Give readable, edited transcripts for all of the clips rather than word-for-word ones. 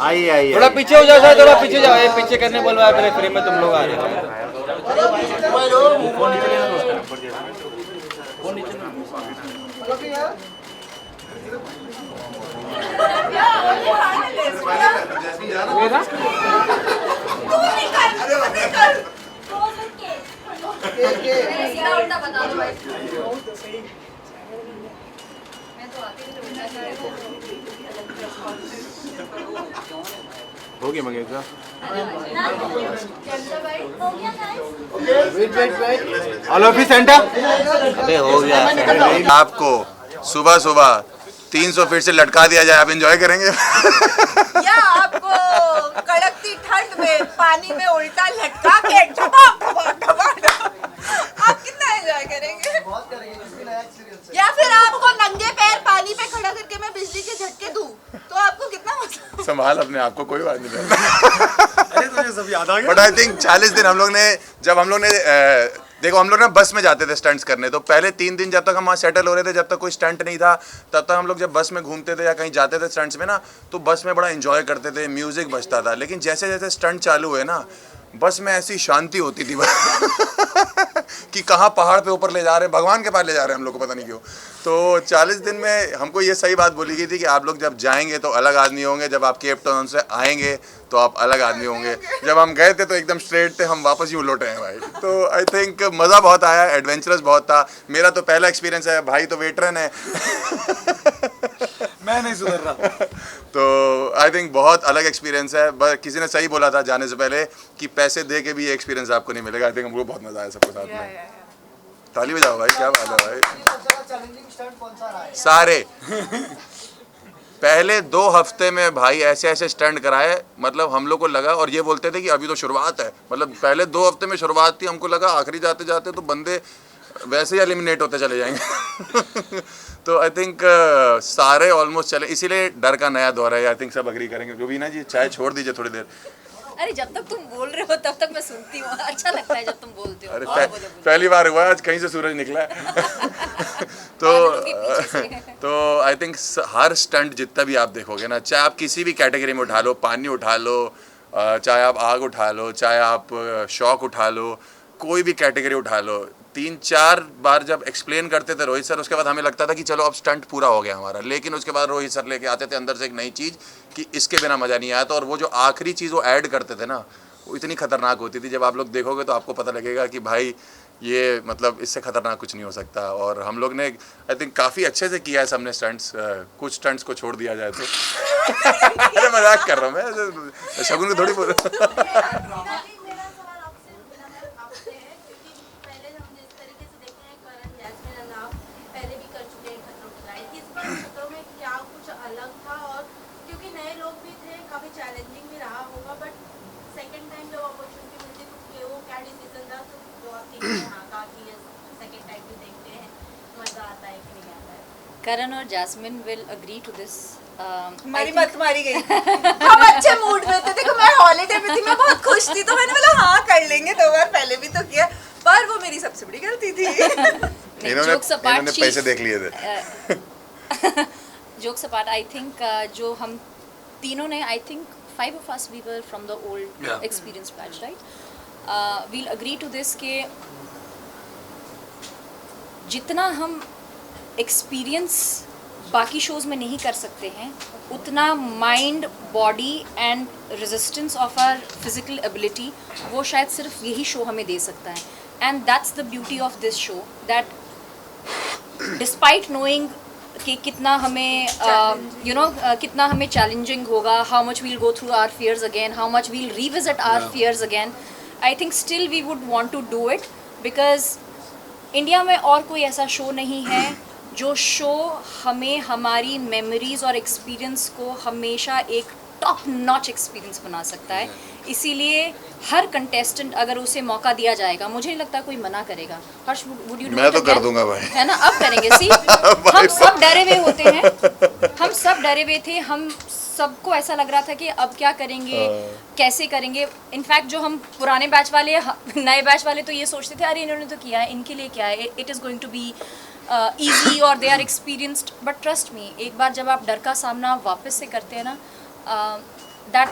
आइए आइए थोड़ा पीछे हो जाओ सर, थोड़ा पीछे जाओ, ये पीछे करने बोलवा मेरे फ्रेम में तुम लोग आ रहे हो। हो गया मंगेश ऑल ऑफिस सेंटर। अबे हो गया। आपको सुबह सुबह 300 फीट से लटका दिया जाए, आप एंजॉय करेंगे? या आपको कड़कती ठंड में पानी में उल्टा लटका के झपाक झपाक झपाक आप कितना एंजॉय करेंगे? या फिर आपको नंगे पैर पानी पे खड़ा करके मैं बिजली के झटके दूं तो आपको कितना मजा? संभाल अपने आप को, कोई बात नहीं। अरे तुझे सब याद आ गया। बट आई थिंक 40 दिन हम लोग ने, जब हम लोग ने देखो हम लोग ना बस में जाते थे स्टंट्स करने, तो पहले 3 दिन जब तक हम वहाँ सेटल हो रहे थे, जब तक कोई स्टंट नहीं था, तब तक हम लोग जब बस में घूमते थे या कहीं जाते थे स्टंट्स में ना, तो बस में बड़ा एंजॉय करते थे, म्यूजिक बजता था। लेकिन जैसे जैसे स्टंट चालू हुए ना, बस में ऐसी शांति होती थी कि कहाँ पहाड़ पे ऊपर ले जा रहे हैं, भगवान के पास ले जा रहे हैं हम लोग को, पता नहीं क्यों। तो 40 दिन में हमको ये सही बात बोली गई थी कि आप लोग जब जाएंगे तो अलग आदमी होंगे, जब आप केप टाउन से आएंगे तो आप अलग आदमी होंगे। जब हम गए थे तो एकदम स्ट्रेट थे, हम वापस यूँ लौटे हैं भाई। तो आई थिंक मज़ा बहुत आया, एडवेंचरस बहुत था। मेरा तो पहला एक्सपीरियंस है, भाई तो वेटरन है। मैं नहीं सुधर रहा। तो आई थिंक बहुत अलग एक्सपीरियंस है। बस किसी ने सही बोला था जाने से पहले कि पैसे दे के भी ये एक्सपीरियंस आपको नहीं मिलेगा। आई थिंक हमको बहुत मज़ा आया सबके साथ में। ताली बजाओ भाई, क्या बात है भाई। सारे पहले 2 हफ्ते में भाई ऐसे ऐसे स्टंट कराए, मतलब हम लोग को लगा, और ये बोलते थे कि अभी तो शुरुआत है, मतलब पहले 2 हफ्ते में शुरुआत थी, हमको लगा आखिरी जाते जाते तो बंदे वैसे ही एलिमिनेट होते चले जाएंगे। तो आई थिंक सारे ऑलमोस्ट चले, इसीलिए डर का नया दौर है। आई थिंक सब अग्री करेंगे। रुबीना जी चाय छोड़ दीजिए थोड़ी देर। अरे जब तक तुम बोल रहे हो तब तक मैं सुनती हूँ, अच्छा लगता है जब तुम बोलते हो। अरे बोलो। पहली बार हुआ आज कहीं से सूरज निकला है। तो आई थिंक हर स्टंट जितना भी आप देखोगे ना, चाहे आप किसी भी कैटेगरी में उठा लो, पानी उठा लो, चाहे आप आग उठा लो, चाहे आप शौक उठा लो, कोई भी कैटेगरी उठा लो, 3-4 बार जब एक्सप्लेन करते थे रोहित सर, उसके बाद हमें लगता था कि चलो अब स्टंट पूरा हो गया हमारा। लेकिन उसके बाद रोहित सर लेके आते थे अंदर से एक नई चीज़ कि इसके बिना मज़ा नहीं आया था। और वो जो आखिरी चीज़ वो ऐड करते थे ना, वो इतनी खतरनाक होती थी। जब आप लोग देखोगे तो आपको पता लगेगा कि भाई ये मतलब इससे खतरनाक कुछ नहीं हो सकता। और हम लोग ने आई थिंक काफ़ी अच्छे से किया है सबने स्टंट्स। कुछ स्टंट्स को छोड़ दिया जाए तो। अरे मजाक कर रहा हूँ मैं, शगुन को थोड़ी बोल। करण और Jasmin will agree to this. हमारी मत मारी गई। हम अच्छे मूड में थे, देखो मैं हॉलीडे में थी, मैं बहुत खुश थी, तो मैंने बोला हाँ कर लेंगे, 2 बार पहले भी तो किया, पर वो मेरी सबसे बड़ी गलती थी। इन्होंने पैसे देख लिए थे। जोक्स अपार्ट, आई थिंक जो हम तीनों ने, I think 5 of us we were from the old experience batch, right? We'll agree to this के जितना हम एक्सपीरियंस बाकी शोज़ में नहीं कर सकते हैं, उतना mind, body and resistance of our physical ability वो शायद सिर्फ यही शो हमें दे सकता है। And that's the beauty of this show, that despite knowing कि कितना हमें कितना हमें चैलेंजिंग होगा, how much we'll go through our fears again, how much we'll revisit our fears again, I think still we would want to do it, because India में और कोई ऐसा शो नहीं है जो शो हमें हमारी मेमोरीज और एक्सपीरियंस को हमेशा एक टॉप नॉच एक्सपीरियंस बना सकता है। इसीलिए हर कंटेस्टेंट अगर उसे मौका दिया जाएगा, मुझे नहीं लगता कोई मना करेगा। हर्ष, वुड यू डू? मैं तो कर दूंगा भाई, है ना? अब करेंगे। सी हम सब डरे हुए होते हैं, हम सब डरे हुए थे, हम सबको ऐसा लग रहा था कि अब क्या करेंगे, कैसे करेंगे। इनफैक्ट जो हम पुराने बैच वाले, नए बैच वाले तो ये सोचते थे अरे इन्होंने तो किया है, इनके लिए क्या है, it is going to be easy और they are experienced. But trust me, एक बार जब आप डर का सामना वापस से करते हैं ना, that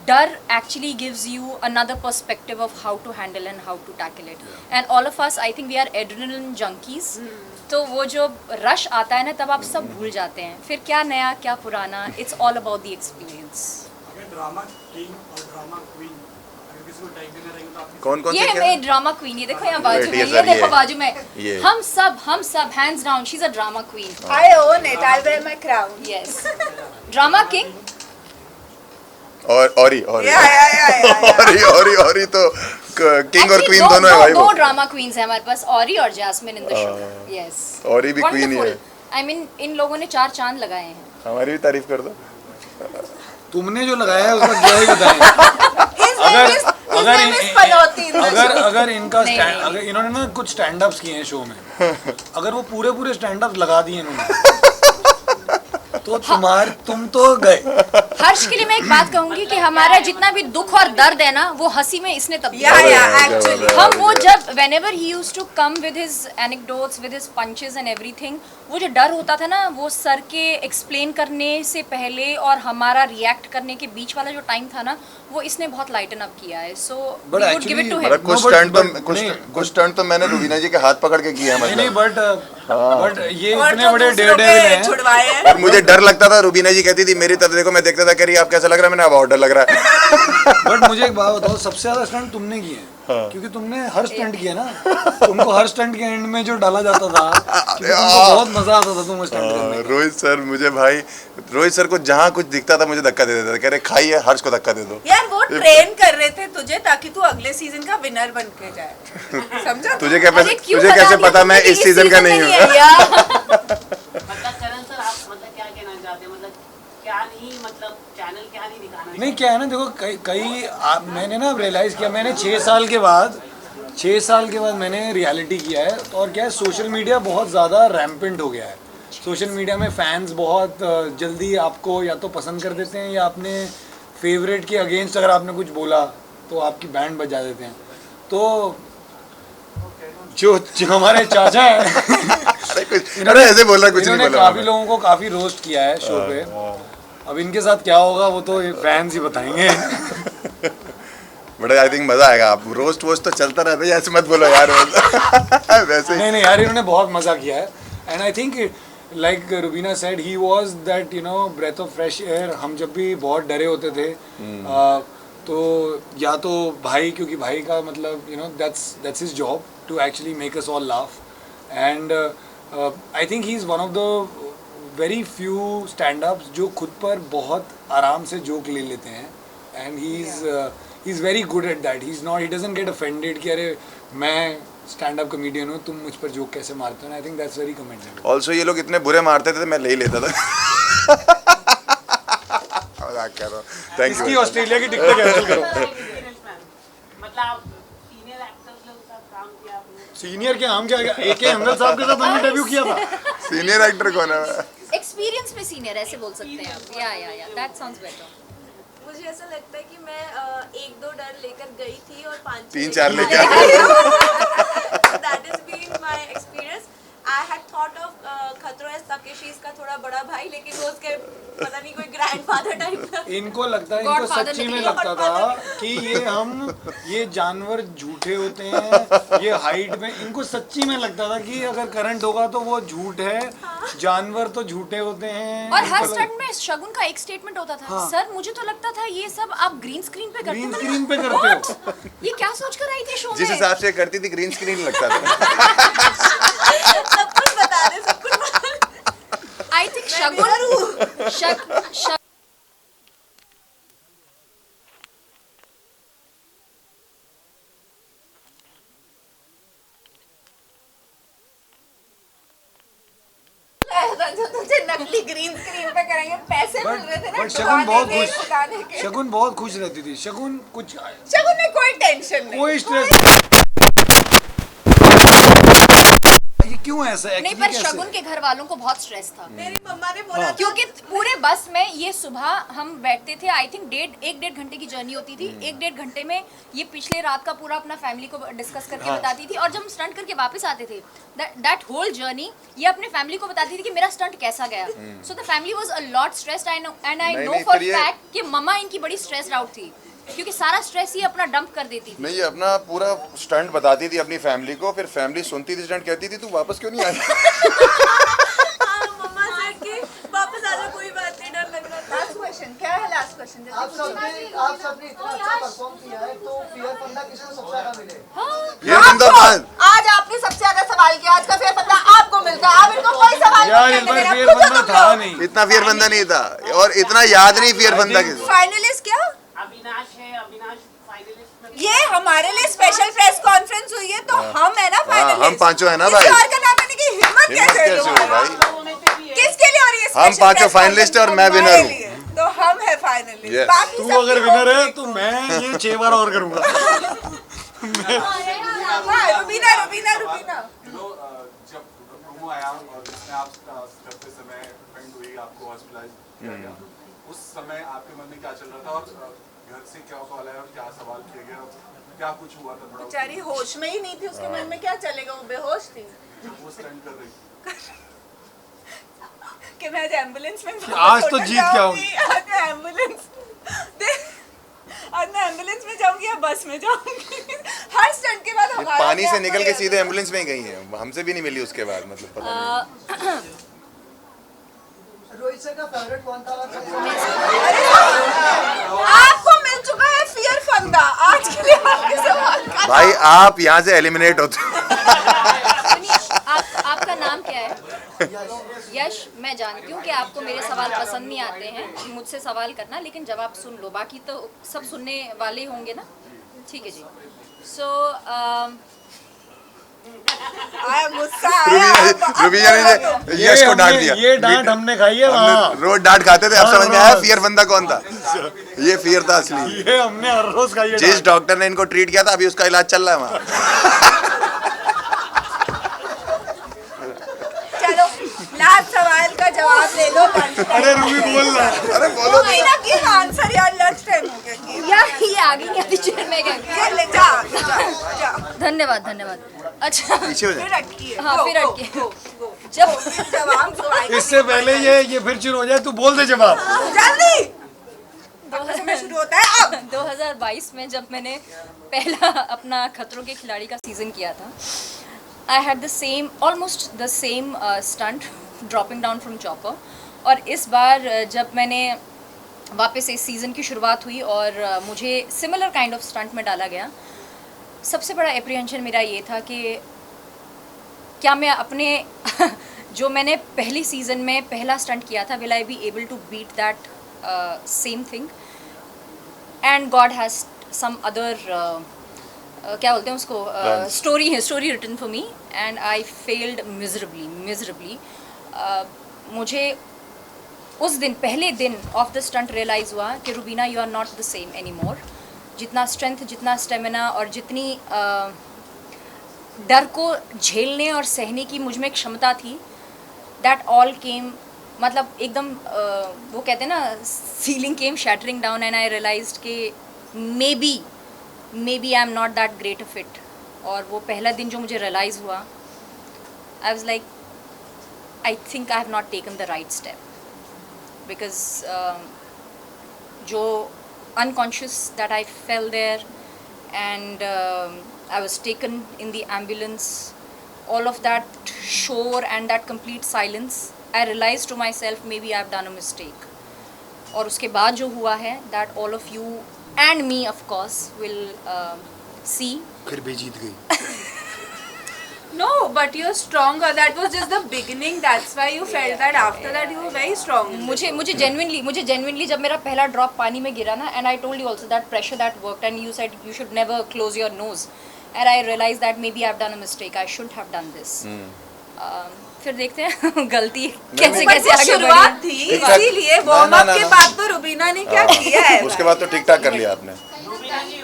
डर actually gives you another perspective of how to handle and how to tackle it. And all of us, I think we are adrenaline junkies. तो वो जो रश आता है ना, तब आप सब भूल जाते हैं. फिर क्या नया क्या पुराना, it's all about the experience. Drama king और ड्रामा क्वीन अगर किसी को टाइप देना रहेगा तो आप कौन कौन ये से क्या मैं ड्रामा क्वीन, ये देखो यहाँ बाजू में, ये ये सर, देखो ये। बाजू में, ये। हम सब hands down, she's a drama queen. I own it. I'll wear my crown. Yes. Drama king. और ही तो किंग और क्वीन दोनों है भाई दो वो ड्रामा क्वींस हैं हमारे पास, औरी और Jasmin in the show. Yes. Orry भी queen ही है. आई मीन इन लोगों ने 4 चांद लगाए हैं. हमारी भी तारीफ कर दो. तुमने जो लगाया है उसका क्या ही बताएं. अगर इनका नहीं, stand- नहीं। अगर इन्होंने ना कुछ स्टैंड अप्स किए हैं शो में, अगर वो पूरे स्टैंड अप्स लगा दिए इन्होंने तो तुम तो गए. हर्ष के लिए मैं एक बात कहूंगी कि हमारा जितना भी दुख और दर्द है ना, वो हंसी में इसने तब्दील Yeah, कर दिया. yeah, actually. हम वो जब whenever he used to come with his anecdotes, with his punches and everything, वो जो डर होता था ना, वो सर के एक्सप्लेन करने से पहले और हमारा रिएक्ट करने के बीच वाला जो टाइम था ना, वो इसने बहुत लाइटन अप किया है. सो But we would give it to him. मतलब कुछ No, but- स्टंट तो but- नहीं। कुछ स्टंट तो मैंने रुबीना जी के हाथ पकड़ के किया है नहीं मतलब. बट ये और इतने जो बड़े दूसरों डेयर के हैं. छुड़वाए हैं. और मुझे डर लगता था, रुबीना जी कहती थी मेरी तरफ देखो, मैं देखता था कह रही आप कैसा लग रहा है, मैंने अब और डर लग रहा है. बट मुझे एक बात बताओ, सबसे ज्यादा स्टंट तुमने किए हैं. क्योंकि तुमने हर स्टंट किया ना. तुमको हर स्टंट के एंड में जो डाला जाता था, क्योंकि तुमको बहुत मजा आता था तुम स्टंट करने में. रोहित सर मुझे भाई, रोहित सर को जहाँ कुछ दिखता था मुझे धक्का दे देता था, कह रहे खाइए हर्ष को धक्का दे दो. यार वो ट्रेन कर रहे थे तुझे ताकि तू अगले सीजन का विनर बन के जाए. समझा? तुझे अरे क्यों तुझे बता कैसे दिया पता तुमने मैं कि इस सीजन का नहीं हूँ. है यार? मतलब करण सर आप मतलब क्या कहना चाहते हैं, मतलब क्या नहीं, मतलब चैनल क्या नहीं दिखाना नहीं, क्या है ना, देखो मैंने ना रियलाइज किया, मैंने 6 साल के बाद मैंने रियलिटी किया है. और क्या है, सोशल मीडिया बहुत ज़्यादा रैम्पेंट हो गया है. सोशल मीडिया में फैंस बहुत जल्दी आपको या तो पसंद कर देते हैं, या अपने फेवरेट के अगेंस्ट अगर आपने कुछ बोला तो आपकी बैंड बजा देते हैं. तो जो हमारे चाचा है अरे ऐसे बोल रहा कुछ नहीं इन्होंने बोला काफ़ी लोगों को काफ़ी रोस्ट किया है शो पे. अब इनके साथ क्या होगा वो तो फैंस ही बताएंगे. बट आई थिंक मजा आएगा. आप रोस्ट वोस्ट तो चलता रहता है, ऐसे मत बोलो यार. वैसे नहीं यार, इन्होंने बहुत मजा किया है. And I think like Rubina said, he was that breath of fresh air. हम जब भी बहुत डरे होते थे, तो या तो भाई, क्योंकि भाई का मतलब that's his job to actually make us all laugh. And I think he is one of the very few stand ups जो खुद पर बहुत आराम से जोक ले लेते हैं. And he is very good at that. He doesn't get offended कि अरे मैं स्टैंड अप कॉमेडियन हूँ, तुम मुझ पर जोक कैसे मारते हो. I think that's very commendable. Also ये लोग इतने बुरे मारते थे तो मैं ले ही लेता था. थैंक इसकी यू. ऑस्ट्रेलिया की टिकट कैंसिल करो. मतलब आप सीनियर एक्टर्स लोग साथ काम किया आपने. सीनियर के हम क्या, AK अंदर साहब के साथ हमने डेब्यू किया था. सीनियर एक्टर कौन है? एक्सपीरियंस में सीनियर ऐसे बोल सकते हैं आप. या दैट साउंड्स बेटर. मुझे ऐसा लगता है कि मैं 1-2 डर लेकर गई थी और 5 3-4 लेके आए. That is been my experience. I had thought of खतरों तकेशीस का थोड़ा बड़ा भाई, लेकिन वो उसके पता नहीं कोई ग्रैंडफादर टाइप का. इनको लगता है, इनको Godfather सच्ची में निकले. लगता था कि ये जानवर झूठे होते हैं, ये हाइट में. इनको सच्ची में लगता था कि अगर करंट होगा तो वो झूठ है, जानवर तो झूठे होते हैं. और हर इनको स्टंट में शगुन का एक स्टेटमेंट होता था, सर मुझे तो लगता था ये सब आप ग्रीन स्क्रीन पे करते ग्रीन हो. स्क्रीन पे करते हो. ये क्या सोच कर आई थी शो में? जिस हिसाब से करती थी ग्रीन स्क्रीन लगता था. सब कुछ बता दे, सब कुछ बता दे. आई थिंक शगुन जो तुझे नकली ग्रीन स्क्रीन पे करेंगे, पैसे मिल रहे थे ना बट शगुन बहुत गाने के, गाने खुश, के. शगुन बहुत खुश रहती थी. शगुन कुछ शगुन में कोई टेंशन नहीं. कोई स्ट्रेस. ये क्यों ऐसा है? नहीं, पर शगुन के घर वालों को बहुत स्ट्रेस था. मेरी मम्मा ने बोला क्योंकि पूरे बस में ये सुबह हम बैठते थे, आई थिंक 1.5 घंटे की जर्नी होती थी। 1.5 घंटे में ये पिछले रात का पूरा अपना फैमिली को डिस्कस करके बताती थी, और जब हम स्टंट करके वापस आते थे दैट होल जर्नी ये अपने फैमिली को बताती थी कि मेरा स्टंट कैसा गया। So the family was a lot stressed and I know for fact कि मम्मा इनकी बड़ी स्ट्रेस्ड आउट थी, क्योंकि सारा स्ट्रेस ही अपना डंप कर देती थी। नहीं, ये अपना पूरा स्टंट बताती थी अपनी फैमिली को, फिर फैमिली सुनती थी स्टंट, कहती थी तू वापस क्यों नहीं आई? मम्मा से कि वापस आ जाओ, कोई बात नहीं, डर लग रहा था। लास्ट क्वेश्चन क्या है? लास्ट क्वेश्चन आप सबने इतना अच्छा परफॉर्म किया है, तो फियर फंडा किसको सबसे ज्यादा मिले? ये बंदा आज आपने सबसे ज्यादा सवाल किया, आज का फियर फंडा आपको मिलता है। आप इनको कोई सवाल यार इस बार फियर बंदा था नहीं, इतना फियर बंदा नहीं था, और इतना याद नहीं फियर बंदा किसी। फाइनलिस्ट क्या? अविनाश है, अविनाश फाइनलिस्ट में। ये हमारे लिए स्पेशल प्रेस कॉन्फ्रेंस हुई है, तो हम है ना फाइनलिस्ट। हम पांचों है ना भाई। किसी और का नाम लेने की हिम्मत कैसे कैसे हो भाई? किसके लिए? और ये हम special पांचों press finalist हैं और मैं conference winner हमारे हूँ। लिए। तो हम है फाइनलिस्ट। Yes. बाकी तू सब अगर लोग विनर है होंगे। तो मैं ये 6 बार और करूंगा। हाँ, रुबीना रुबीना रुबीना। जब प्रोमो आया और जिसमें आप करते समय फ्रेंड हुई, आपको हॉस्पिटलाइज किया गया, उस समय आपके मन में क्या चल रहा था, और घर से क्या कॉल आया और क्या सवाल किया गया, क्या कुछ हुआ था? बड़ा बेचारी होश में ही नहीं थी, उसके मन में क्या चलेगा, वो बेहोश थी वो स्टंट कर रही कि मैं आज एम्बुलेंस में आज तो जीत के आऊंगी। आज मैं एम्बुलेंस आज मैं एम्बुलेंस में जाऊंगी या बस में जाऊंगी। हर स्टंट के बाद ये हमारा पानी क्या से निकल के होगा? सीधे एम्बुलेंस में ही गई है, हमसे भी नहीं मिली उसके बाद, मतलब पता नहीं। रोहित सर का फेवरेट कौन था? आपको मिल चुका है फियर फंडा। आज के लिए आपके सवाल का भाई आप यहाँ से एलिमिनेट होते। सुनिए, आपका नाम क्या है? यश। मैं जानती हूँ कि आपको मेरे सवाल पसंद नहीं आते हैं, मुझसे सवाल करना, लेकिन जवाब सुन लो, बाकी तो सब सुनने वाले होंगे ना। ठीक है जी। सो आया गुस्सा आया। रुबीना ने यश को डांट दिया। ये डांट हमने खाई है वहाँ। हमने रोज डांट खाते थे, अब समझ में आया फियर बंदा कौन था। ये फियर था असली। ये हमने हर रोज खाई है। जिस डॉक्टर ने इनको ट्रीट किया था, अभी उसका इलाज चल रहा है वहाँ। चलो लास्ट सवाल का जवाब ले लो। अरे रूबी बोल रहा है। अरे बोलो रुबीना की आंसर यार, लंच टाइम हो गया। यार ये आ गई अभी चेयर में गई। ये ले जा। धन्यवाद धन्यवाद। अच्छा पीछे हो जाए। फिर अटकी है। हाँ, फिर Go, अटकी है। go, go, go। जब जवाब दो आएगा। इससे पहले ये फिर शुरू हो जाए, तू बोल दे जवाब। जल्दी समय शुरू होता है अब। 2022 में जब मैंने पहला अपना खतरों के खिलाड़ी का सीज़न किया था, I had the same almost the same stunt, dropping down from chopper. और इस बार जब मैंने वापस इस सीज़न की शुरुआत हुई और मुझे सिमिलर काइंड ऑफ स्टंट में डाला गया, सबसे बड़ा एप्रीहेंशन मेरा ये था कि क्या मैं अपने जो मैंने पहली सीज़न में पहला स्टंट किया था, will I be able to beat that same thing. And God has some other क्या बोलते हैं उसको, story written for me, and I failed miserably. मुझे उस दिन पहले दिन ऑफ द स्टंट रियलाइज़ हुआ कि Rubina you are not the same any more. जितना स्ट्रेंथ, जितना स्टेमिना और जितनी डर को झेलने और सहने की मुझ में क्षमता थी, दैट ऑल केम, मतलब एकदम वो कहते हैं ना, ceiling came shattering down, and I realised कि maybe I am not that great a fit. और वो पहला दिन जो मुझे रियलाइज़ हुआ, I was like I think I have not taken the right step, because जो unconscious that I fell there, and I was taken in the ambulance, all of that shore and that complete silence, I realized to myself maybe I've done a mistake. और उसके बाद जो हुआ है, that all of you and me of course will see. फिर भी जीत गई। No, but you're stronger. That was just the beginning. That's why you felt that. After that, you were very strong. मुझे genuinely जब मेरा पहला drop पानी में गिरा ना, and I told you also that pressure that worked, and you said you should never close your nose, and I realized that maybe I've done a mistake. I shouldn't have done this. फिर देखते हैं गलती कैसे कैसे आगे शुरुआत बढ़ी। थी, इसीलिए वार्म अप के बाद तो रुबीना ने क्या किया है। उसके बाद तो ठीक ठाक कर लिया आपने। रुबीना जी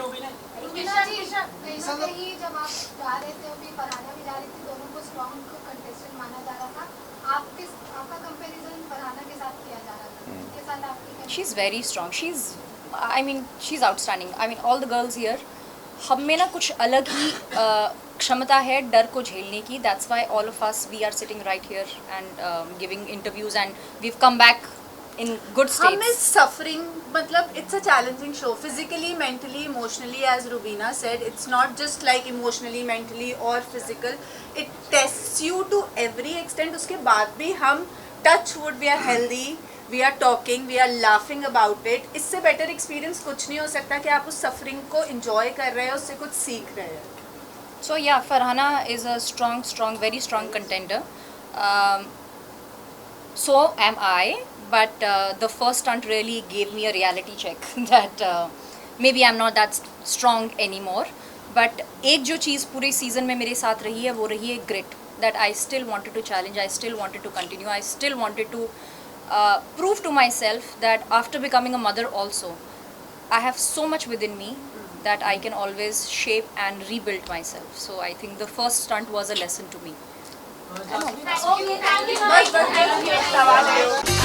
जब आप जा रहे थे, अभी फरहाना भी जा रही थी, दोनों को स्ट्रॉन्ग कंटेस्टेंट माना जा रहा था। आपका कंपैरिजन फरहाना के साथ किया जा रहा था, उनके साथ आपकी क्या she's very strong. She's outstanding. I mean, all the girls here, हम में ना कुछ अलग ही क्षमता है डर को झेलने की. That's why all of us, we are sitting right here and giving interviews, and we've come back in good हम states. इस suffering, मतलब it's a challenging show, physically, mentally, emotionally, as Rubina said. It's not just like emotionally, mentally or physical. It tests you to every extent. उसके बाद भी हम touch wood, we are healthy, we are talking, we are laughing about it. इससे better experience कुछ नहीं हो सकता कि आप उस suffering को enjoy कर रहे हैं, उससे कुछ सीख रहे हैं. So yeah, Farhana is a strong, very strong contender. So am I, but the first stunt really gave me a reality check that maybe I'm not that strong anymore. But एक जो चीज़ पूरे season में मेरे साथ रही है वो रही है grit. That I still wanted to challenge, I still wanted to continue, I still wanted to prove to myself that after becoming a mother also, I have so much within me that I can always shape and rebuild myself. So I think the first stunt was a lesson to me. Okay, thank you.